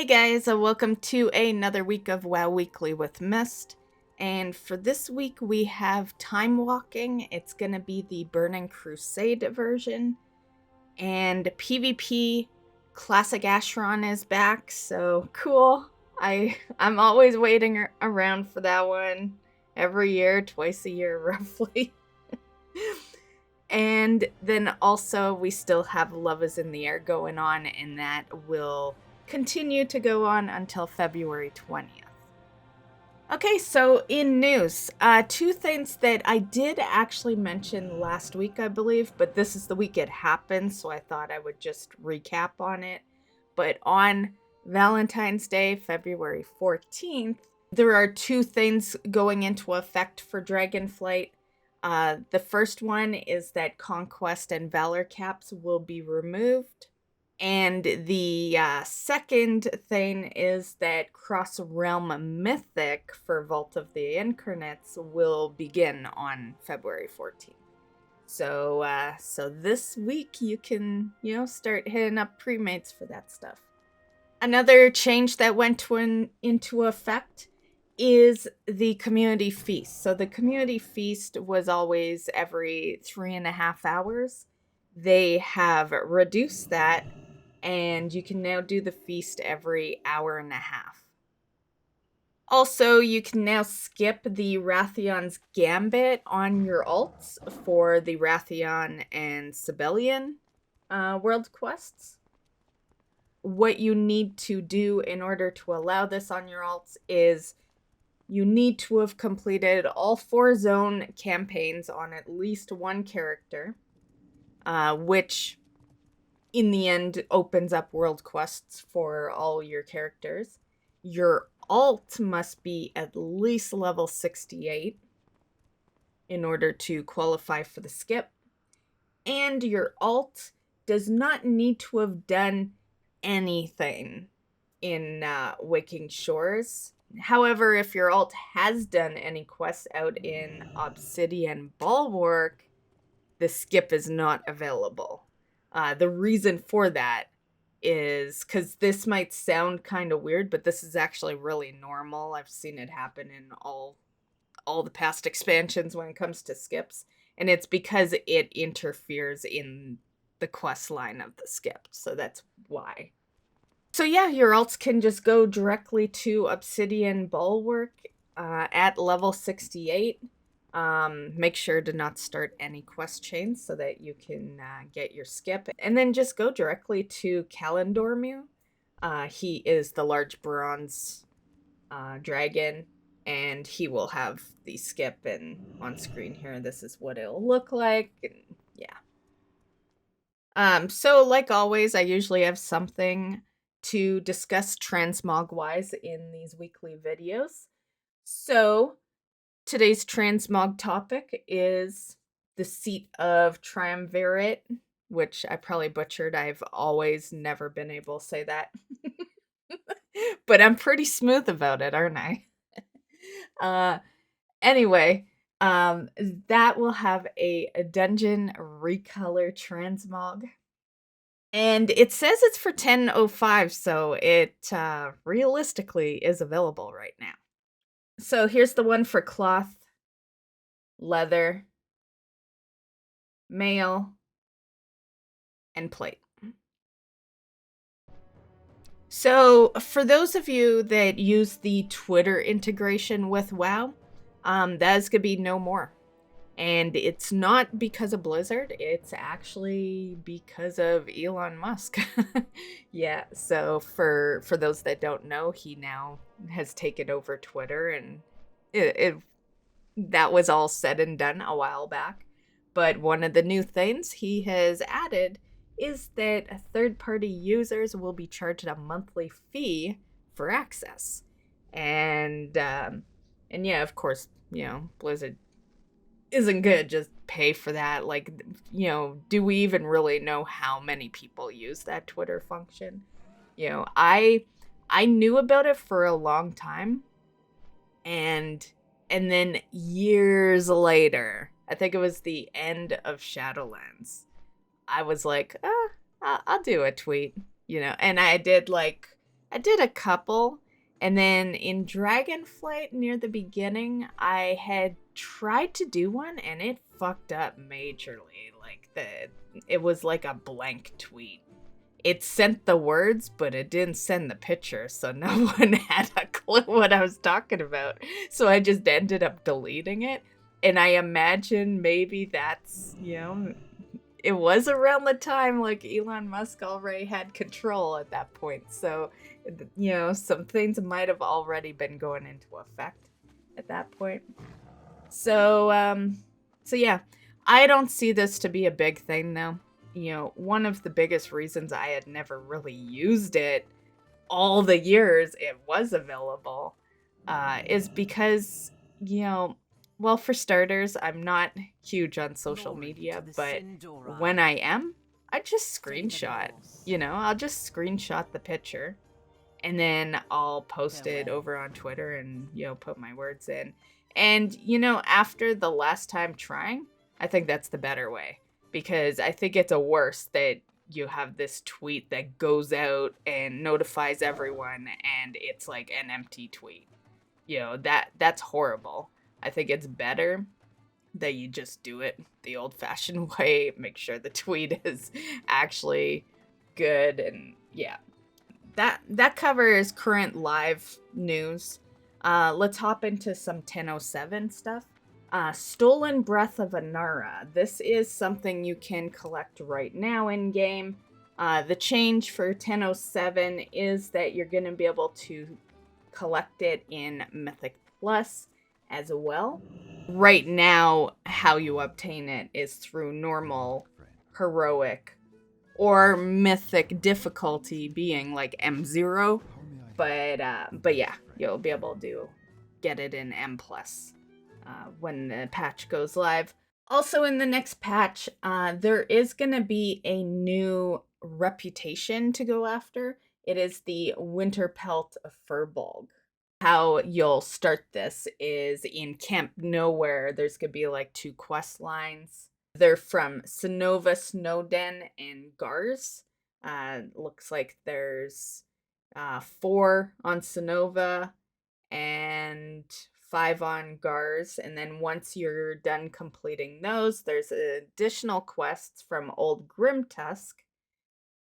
Hey guys, welcome to another week of WoW Weekly with Myst. And for this week we have Time Walking. It's gonna be the Burning Crusade version. And PvP Classic Asheron is back, so cool. I'm always waiting around for that one. Every year, twice a year roughly. And then also we still have Love is in the Air going on, and that will continue to go on until February 20th. Okay, so in news, two things that I did actually mention last week, I believe, but this is the week it happened, so I thought I would just recap on it. But on Valentine's Day, February 14th, there are two things going into effect for Dragonflight. The first one is that Conquest and Valor caps will be removed. And the second thing is that Cross-Realm Mythic for Vault of the Incarnates will begin on February 14th. So this week you can, start hitting up premates for that stuff. Another change that went into effect is the community feast. So the community feast was always every 3.5 hours. They have reduced that, and you can now do the feast every 1.5 hours. Also, you can now skip the Wrathion's Gambit on your alts for the Wrathion and Sabellian world quests. What you need to do in order to allow this on your alts is you need to have completed all 4 zone campaigns on at least one character, which in the end opens up world quests for all your characters. Your alt must be at least level 68 in order to qualify for the skip. And your alt does not need to have done anything in Waking Shores. However, if your alt has done any quests out in Obsidian Bulwark, the skip is not available. The reason for that is because this might sound kind of weird, but this is actually really normal. I've seen it happen in all the past expansions when it comes to skips, and it's because it interferes in the quest line of the skip, so that's why. So yeah, your alts can just go directly to Obsidian Bulwark at level 68. Make sure to not start any quest chains so that you can get your skip. And then just go directly to Kalendormu. He is the large bronze dragon, and he will have the skip. And on screen here, this is what it'll look like. And yeah. So like always, I usually have something to discuss transmog-wise in these weekly videos. So today's transmog topic is the seat of Triumvirate, which I probably butchered. I've always never been able to say that. But I'm pretty smooth about it, aren't I? Anyway, that will have a dungeon recolor transmog. And it says it's for 10.05, so it realistically is available right now. So here's the one for cloth, leather, mail, and plate. So for those of you that use the Twitter integration with WoW, that is going to be no more. And it's not because of Blizzard, it's actually because of Elon Musk. Yeah, so for those that don't know, he now has taken over Twitter, and that was all said and done a while back. But one of the new things he has added is that third-party users will be charged a monthly fee for access. And yeah, of course, Blizzard isn't good, just pay for that. Like, do we even really know how many people use that Twitter function? I knew about it for a long time, and then years later, I think it was the end of Shadowlands, I was like, I'll do a tweet, and I did like I did a couple, and then in Dragonflight near the beginning, I had tried to do one, and it fucked up majorly. Like it was like a blank tweet. It sent the words, but it didn't send the picture, so no one had a clue what I was talking about. So I just ended up deleting it. And I imagine maybe that's, it was around the time like Elon Musk already had control at that point. So, some things might have already been going into effect at that point. So yeah, I don't see this to be a big thing though. One of the biggest reasons I had never really used it all the years it was available is because, well, for starters, I'm not huge on social media, but when I am, I just screenshot. I'll just screenshot the picture and then I'll post it over on Twitter and, put my words in. And, after the last time trying, I think that's the better way. Because I think it's a worse that you have this tweet that goes out and notifies everyone and it's like an empty tweet. That's horrible. I think it's better that you just do it the old-fashioned way. Make sure the tweet is actually good. And yeah, that covers current live news. Let's hop into some 1007 stuff. Stolen Breath of Anara. This is something you can collect right now in game. The change for 1007 is that you're going to be able to collect it in Mythic Plus as well. Right now, how you obtain it is through normal, heroic, or mythic difficulty being like M0. But yeah, you'll be able to get it in M+. When the patch goes live. Also in the next patch, there is going to be a new reputation to go after. It is the Winterpelt Furbolg. How you'll start this is in Camp Nowhere. There's going to be like 2 quest lines. They're from Sonova, Snowden, and Gars. Looks like there's 4 on Sonova and 5 on Gars, and then once you're done completing those, there's additional quests from Old Grimtusk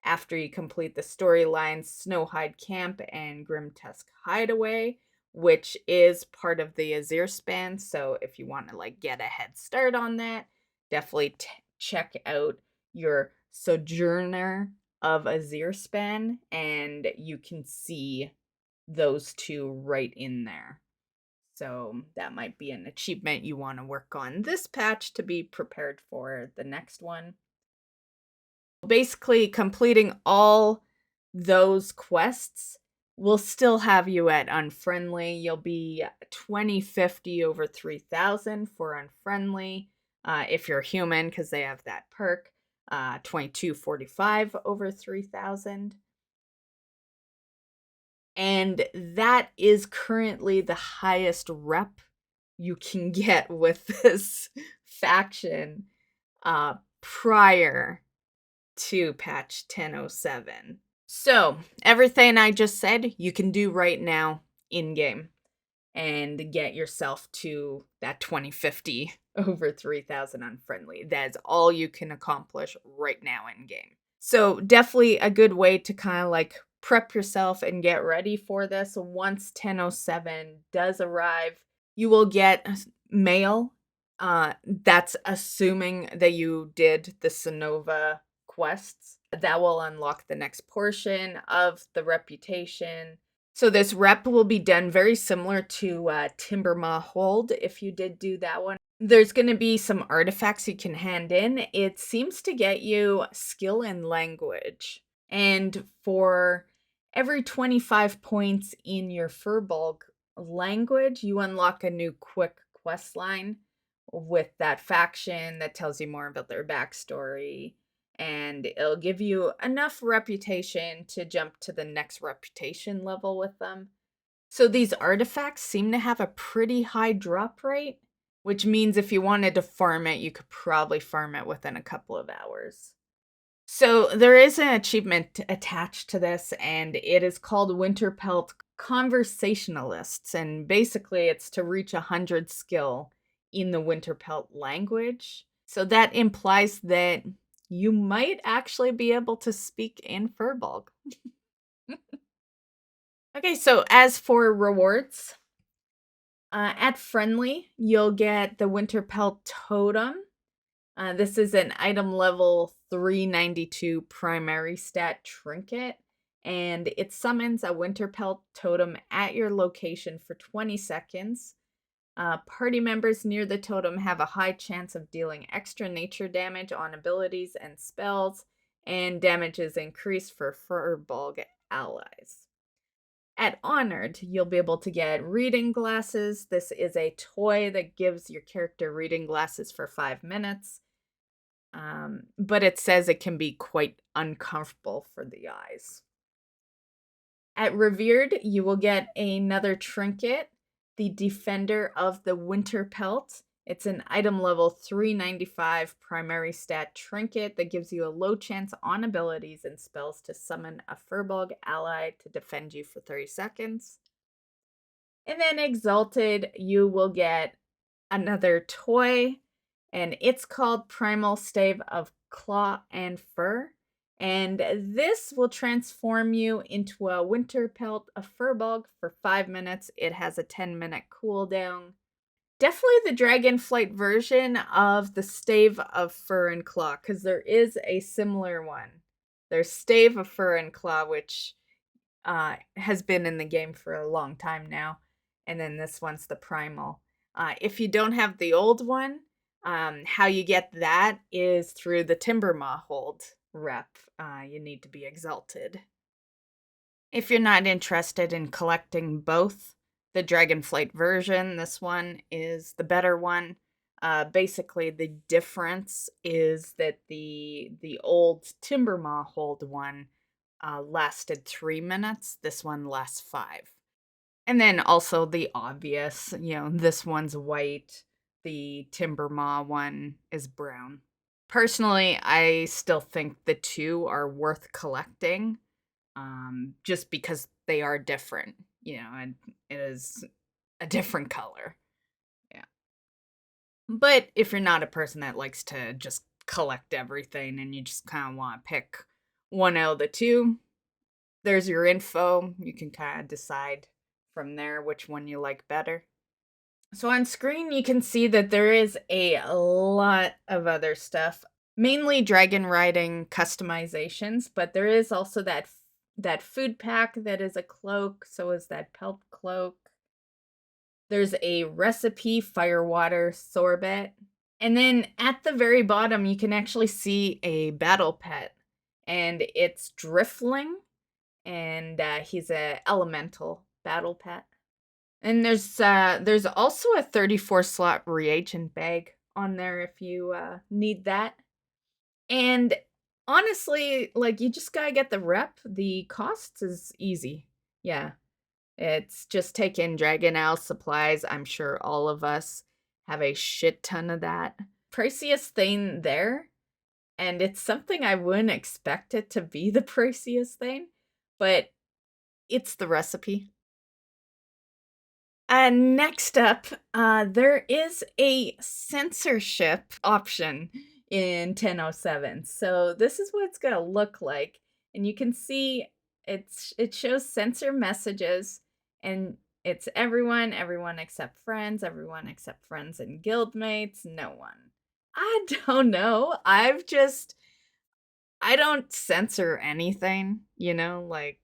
after you complete the storylines Snowhide Camp and Grimtusk Hideaway, which is part of the Azir span. So if you want to like get a head start on that, definitely check out your Sojourner of Azir span, and you can see those 2 right in there. So that might be an achievement you want to work on this patch to be prepared for the next one. Basically, completing all those quests will still have you at Unfriendly. You'll be 2050 over 3000 for Unfriendly if you're human, because they have that perk. 2245 over 3000. And that is currently the highest rep you can get with this faction prior to patch 1007. So, everything I just said, you can do right now in-game and get yourself to that 2050 over 3000 Unfriendly. That's all you can accomplish right now in-game. So, definitely a good way to kind of like prep yourself and get ready for this. Once 1007 does arrive, you will get mail. That's assuming that you did the Sonova quests. That will unlock the next portion of the reputation. So this rep will be done very similar to Timbermaw Hold if you did do that one. There's going to be some artifacts you can hand in. It seems to get you skill in language. And for every 25 points in your Furbolg language, you unlock a new quick quest line with that faction that tells you more about their backstory. And it'll give you enough reputation to jump to the next reputation level with them. So these artifacts seem to have a pretty high drop rate, which means if you wanted to farm it, you could probably farm it within a couple of hours. So there is an achievement attached to this, and it is called Winterpelt Conversationalists. And basically, it's to reach 100 skill in the Winterpelt language. So that implies that you might actually be able to speak in Furbolg. Okay, so as for rewards, at Friendly, you'll get the Winterpelt Totem. This is an item level 392 primary stat trinket, and it summons a Winterpelt totem at your location for 20 seconds. Party members near the totem have a high chance of dealing extra nature damage on abilities and spells, and damage is increased for Furbolg allies. At Honored, you'll be able to get reading glasses. This is a toy that gives your character reading glasses for 5 minutes. But it says it can be quite uncomfortable for the eyes. At Revered, you will get another trinket, the Defender of the Winterpelt. It's an item level 395 primary stat trinket that gives you a low chance on abilities and spells to summon a Furbolg ally to defend you for 30 seconds. And then Exalted, you will get another toy, and it's called Primal Stave of Claw and Fur. And this will transform you into a Winterpelt, a Furbolg, for 5 minutes. It has a 10-minute cooldown. Definitely the Dragonflight version of the Stave of Fur and Claw, because there is a similar one. There's Stave of Fur and Claw, which has been in the game for a long time now. And then this one's the Primal. If you don't have the old one, how you get that is through the Timbermaw hold rep. You need to be exalted. If you're not interested in collecting both, the Dragonflight version, this one is the better one. Basically, the difference is that the old Timbermaw hold one lasted 3 minutes. This one lasts 5. And then also the obvious, this one's white. The Timbermaw one is brown. Personally, I still think the two are worth collecting, just because they are different, and it is a different color. Yeah. But if you're not a person that likes to just collect everything and you just kind of want to pick one out of the two, there's your info. You can kind of decide from there which one you like better. So on screen, you can see that there is a lot of other stuff, mainly dragon riding customizations, but there is also that food pack that is a cloak. So is that pelt cloak. There's a recipe firewater sorbet. And then at the very bottom, you can actually see a battle pet, and it's Driftling, and he's a elemental battle pet. And there's also a 34 slot reagent bag on there if you need that. And honestly, like, you just gotta get the rep. The costs is easy. Yeah. It's just take in Dragon Owl supplies. I'm sure all of us have a shit ton of that. Priciest thing there, and it's something I wouldn't expect it to be the priciest thing, but it's the recipe. Next up, there is a censorship option in 10.07. So this is what it's going to look like. And you can see it shows censor messages, and it's everyone except friends, everyone except friends and guildmates, no one. I don't know. I don't censor anything, like,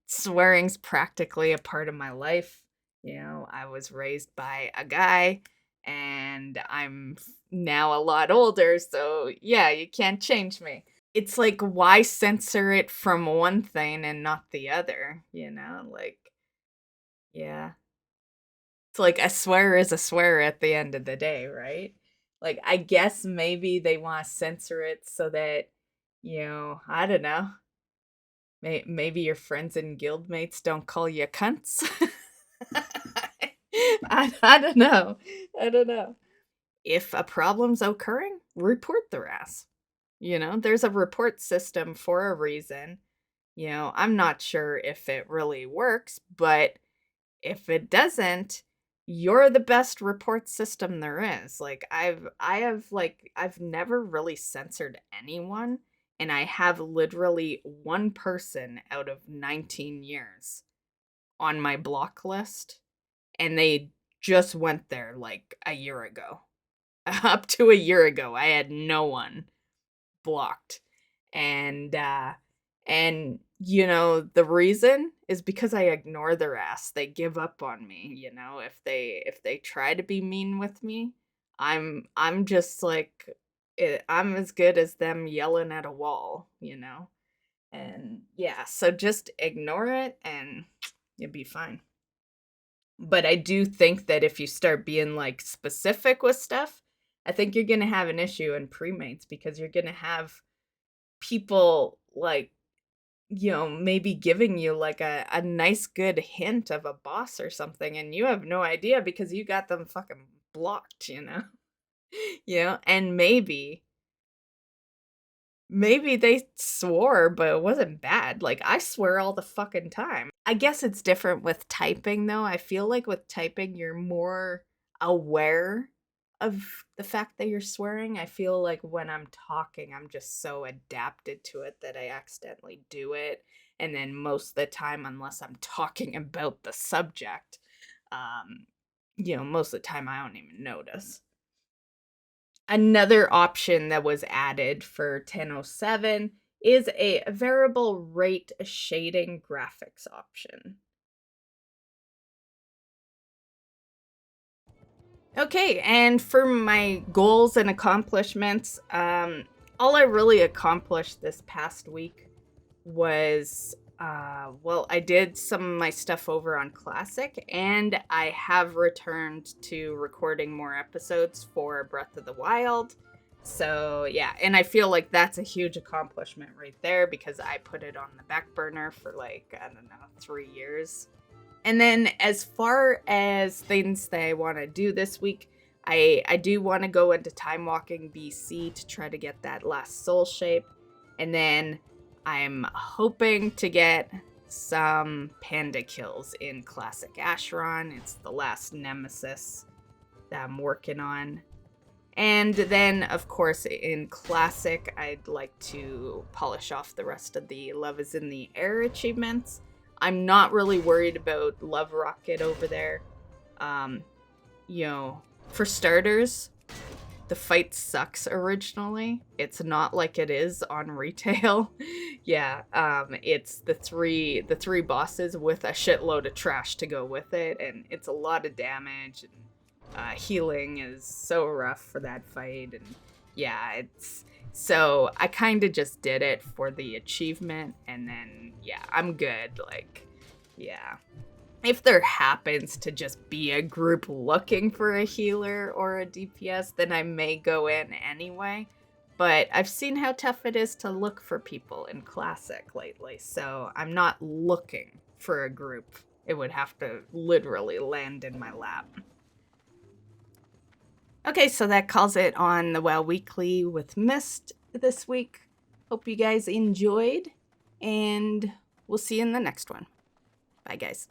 swearing's practically a part of my life. I was raised by a guy, and I'm now a lot older, so yeah, you can't change me. It's like, why censor it from one thing and not the other, like, yeah. It's like a swear is a swear at the end of the day, right? Like, I guess maybe they want to censor it so that, I don't know, maybe your friends and guildmates don't call you cunts. I don't know. I don't know. If a problem's occurring, report their ass. You know, there's a report system for a reason. You know, I'm not sure if it really works, but if it doesn't, you're the best report system there is. Like I've never really censored anyone, and I have literally one person out of 19 years on my block list, and they just went there like a year ago. Up to a year ago, I had no one blocked. And you know, the reason is because I ignore their ass. They give up on me, you know. If they try to be mean with me, I'm just like I'm as good as them yelling at a wall, you know. And yeah, so just ignore it and you'll be fine. But I do think that if you start being like specific with stuff, I think you're going to have an issue in premates because you're going to have people like, you know, maybe giving you like a nice good hint of a boss or something, and you have no idea because you got them fucking blocked, you know. You know, and maybe they swore, but it wasn't bad. Like, I swear all the fucking time. I guess it's different with typing, though. I feel like with typing, you're more aware of the fact that you're swearing. I feel like when I'm talking, I'm just so adapted to it that I accidentally do it. And then most of the time, unless I'm talking about the subject, um, you know, most of the time I don't even notice. Another option that was added for 10.07 is a variable rate shading graphics option. Okay, and for my goals and accomplishments, all I really accomplished this past week was well, I did some of my stuff over on Classic, and I have returned to recording more episodes for Breath of the Wild. So yeah, and I feel like that's a huge accomplishment right there because I put it on the back burner for like, I don't know, 3 years. And then as far as things that I want to do this week, I do want to go into Time Walking BC to try to get that last soul shape. And then I'm hoping to get some panda kills in Classic Acheron. It's the last nemesis that I'm working on. And then, of course, in Classic, I'd like to polish off the rest of the Love is in the Air achievements. I'm not really worried about Love Rocket over there. You know, for starters, the fight sucks originally. It's not like it is on retail. Yeah, it's the three bosses with a shitload of trash to go with it, and it's a lot of damage, and healing is so rough for that fight, and yeah, it's so I kind of just did it for the achievement, and then yeah, I'm good. Like, yeah. If there happens to just be a group looking for a healer or a DPS, then I may go in anyway. But I've seen how tough it is to look for people in Classic lately, so I'm not looking for a group. It would have to literally land in my lap. Okay, so that calls it on the WoW Weekly with Myst this week. Hope you guys enjoyed, and we'll see you in the next one. Bye, guys.